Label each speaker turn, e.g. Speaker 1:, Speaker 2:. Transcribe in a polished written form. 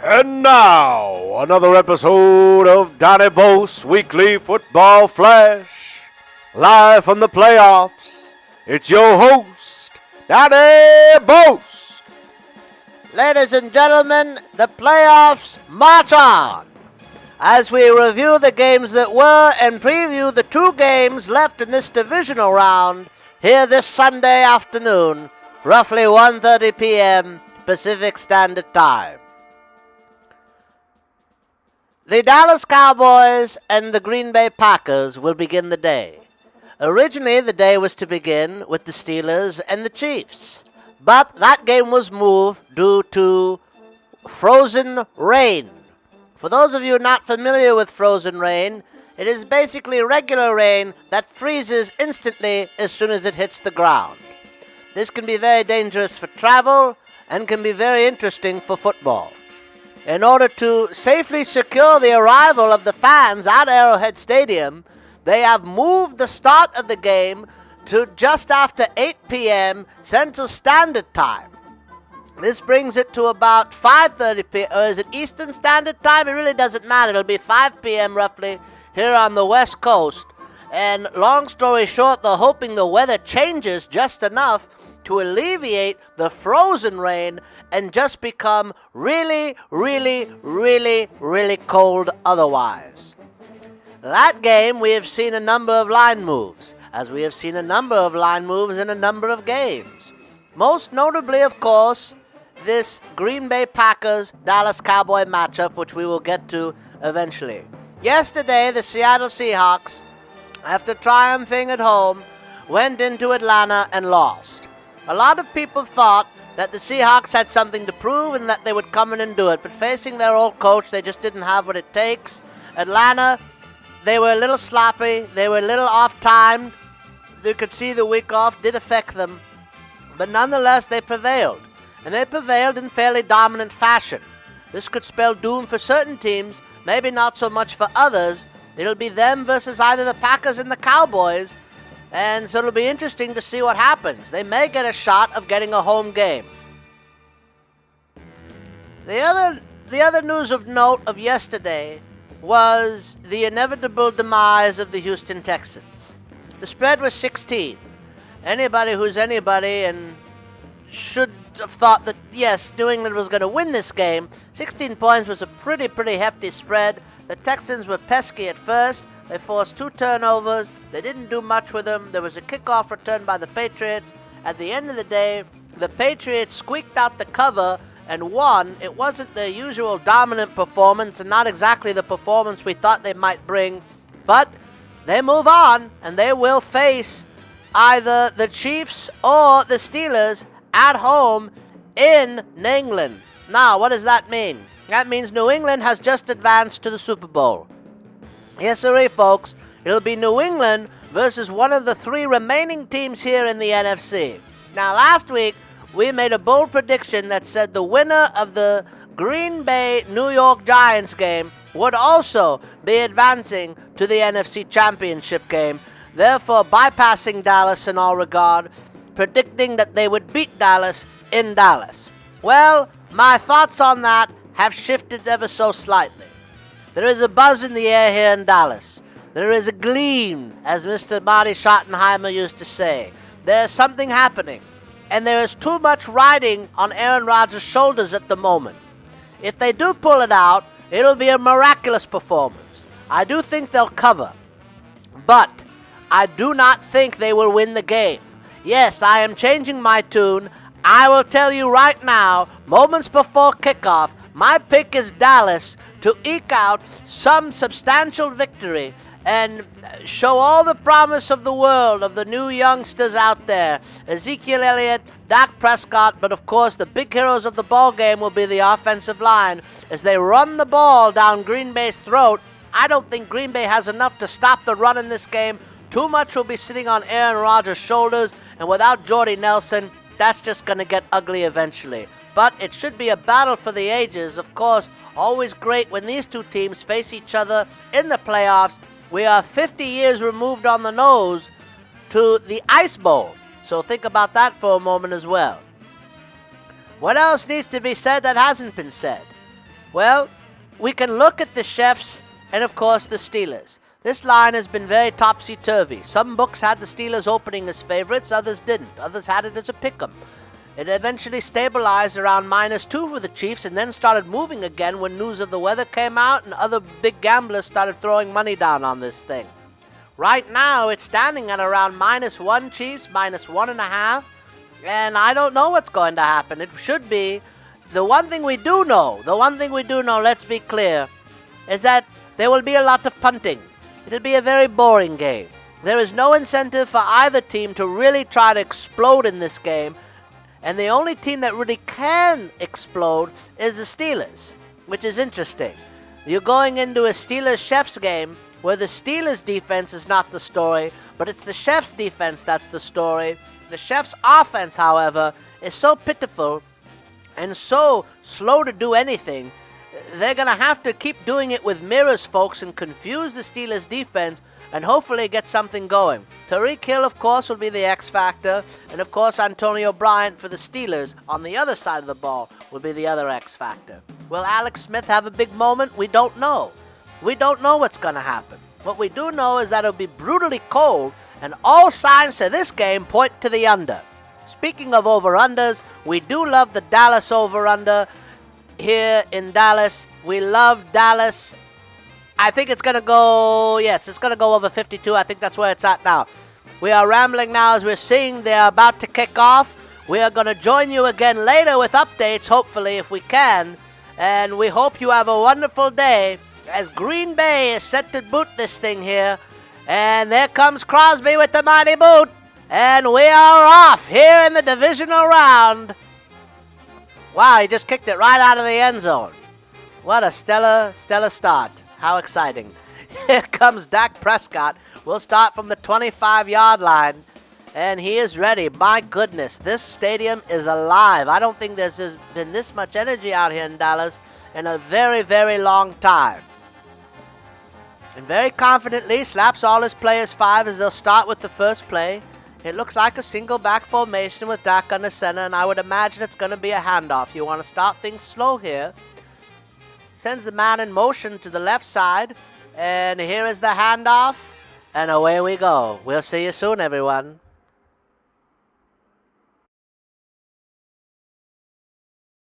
Speaker 1: And now, another episode of Donny Boast Weekly Football Flash. Live from the playoffs, it's your host, Donny Boast.
Speaker 2: Ladies and gentlemen, the playoffs march on. As we review the games that were and preview the two games left in this divisional round, here this Sunday afternoon, roughly 1:30 p.m. Pacific Standard Time. The Dallas Cowboys and the Green Bay Packers will begin the day. Originally, the day was to begin with the Steelers and the Chiefs, but that game was moved due to frozen rain. For those of you not familiar with frozen rain, it is basically regular rain that freezes instantly as soon as it hits the ground. This can be very dangerous for travel and can be very interesting for football. In order to safely secure the arrival of the fans at Arrowhead Stadium, they have moved the start of the game to just after 8 p.m. Central Standard Time. This brings it to about 5:30 p.m. Or is it Eastern Standard Time? It really doesn't matter. It'll be 5 p.m. roughly here on the West Coast. And long story short, they're hoping the weather changes just enough to alleviate the frozen rain and just become really, really, really, really cold otherwise. That game, we have seen a number of line moves, as we have seen a number of line moves in a number of games. Most notably, of course, this Green Bay Packers-Dallas Cowboy matchup, which we will get to eventually. Yesterday, the Seattle Seahawks, after triumphing at home, went into Atlanta and lost. A lot of people thought that the Seahawks had something to prove and that they would come in and do it. But facing their old coach, they just didn't have what it takes. Atlanta, they were a little sloppy. They were a little off-timed. You could see the week off did affect them. But nonetheless, they prevailed. And they prevailed in fairly dominant fashion. This could spell doom for certain teams, maybe not so much for others. It'll be them versus either the Packers and the Cowboys. And so it'll be interesting to see what happens. They may get a shot of getting a home game. The other news of note of yesterday was the inevitable demise of the Houston Texans. The spread was 16. Anybody who's anybody and should have thought that, yes, New England was going to win this game. 16 points was a pretty hefty spread. The Texans were pesky at first. They forced 2 turnovers. They didn't do much with them. There was a kickoff return by the Patriots. At the end of the day, the Patriots squeaked out the cover and won. It wasn't their usual dominant performance and not exactly the performance we thought they might bring. But they move on, and they will face either the Chiefs or the Steelers at home in New England. Now, what does that mean? That means New England has just advanced to the Super Bowl. Yes, sirree, folks. It'll be New England versus one of the 3 remaining teams here in the NFC. Now, last week, we made a bold prediction that said the winner of the Green Bay-New York Giants game would also be advancing to the NFC Championship game, therefore bypassing Dallas in all regard, predicting that they would beat Dallas in Dallas. Well, my thoughts on that have shifted ever so slightly. There is a buzz in the air here in Dallas. There is a gleam, as Mr. Marty Schottenheimer used to say. There is something happening, and there is too much riding on Aaron Rodgers' shoulders at the moment. If they do pull it out, it'll be a miraculous performance. I do think they'll cover, but I do not think they will win the game. Yes, I am changing my tune. I will tell you right now, moments before kickoff, my pick is Dallas to eke out some substantial victory and show all the promise of the world of the new youngsters out there. Ezekiel Elliott, Dak Prescott, but of course the big heroes of the ball game will be the offensive line as they run the ball down Green Bay's throat. I don't think Green Bay has enough to stop the run in this game. Too much will be sitting on Aaron Rodgers' shoulders, and without Jordy Nelson, that's just going to get ugly eventually. But it should be a battle for the ages. Of course, always great when these two teams face each other in the playoffs. We are 50 years removed on the nose to the Ice Bowl. So think about that for a moment as well. What else needs to be said that hasn't been said? Well, we can look at the Chiefs and, of course, the Steelers. This line has been very topsy-turvy. Some books had the Steelers opening as favorites, others didn't. Others had it as a pick'em. It eventually stabilized around -2 for the Chiefs and then started moving again when news of the weather came out and other big gamblers started throwing money down on this thing. Right now, it's standing at around -1 Chiefs, -1.5, and I don't know what's going to happen. It should be. The one thing we do know, let's be clear, is that there will be a lot of punting. It'll be a very boring game. There is no incentive for either team to really try to explode in this game, and the only team that really can explode is the Steelers, which is interesting. You're going into a Steelers-Chiefs game where the Steelers' defense is not the story, but it's the Chiefs' defense that's the story. The Chiefs' offense, however, is so pitiful and so slow to do anything. They're going to have to keep doing it with mirrors, folks, and confuse the Steelers' defense and hopefully get something going. Tyreek Hill, of course, will be the X factor, and of course Antonio Bryant for the Steelers on the other side of the ball will be the other X factor. Will Alex Smith have a big moment? We don't know. We don't know what's going to happen. What we do know is that it'll be brutally cold, and all signs to this game point to the under. Speaking of over-unders, we do love the Dallas over-under here in Dallas. We love Dallas. I think it's going to go, yes, it's going to go over 52. I think that's where it's at now. We are rambling now as we're seeing they're about to kick off. We are going to join you again later with updates, hopefully, if we can. And we hope you have a wonderful day as Green Bay is set to boot this thing here. And there comes Crosby with the mighty boot. And we are off here in the divisional round. Wow, he just kicked it right out of the end zone. What a stellar start. How exciting. Here comes Dak Prescott. We'll start from the 25-yard line. And he is ready. My goodness, this stadium is alive. I don't think there's been this much energy out here in Dallas in a very, very long time. And very confidently slaps all his players 5 as they'll start with the first play. It looks like a single back formation with Dak under center, and I would imagine it's going to be a handoff. You want to start things slow here. Sends the man in motion to the left side, and here is the handoff, and away we go. We'll see you soon, everyone.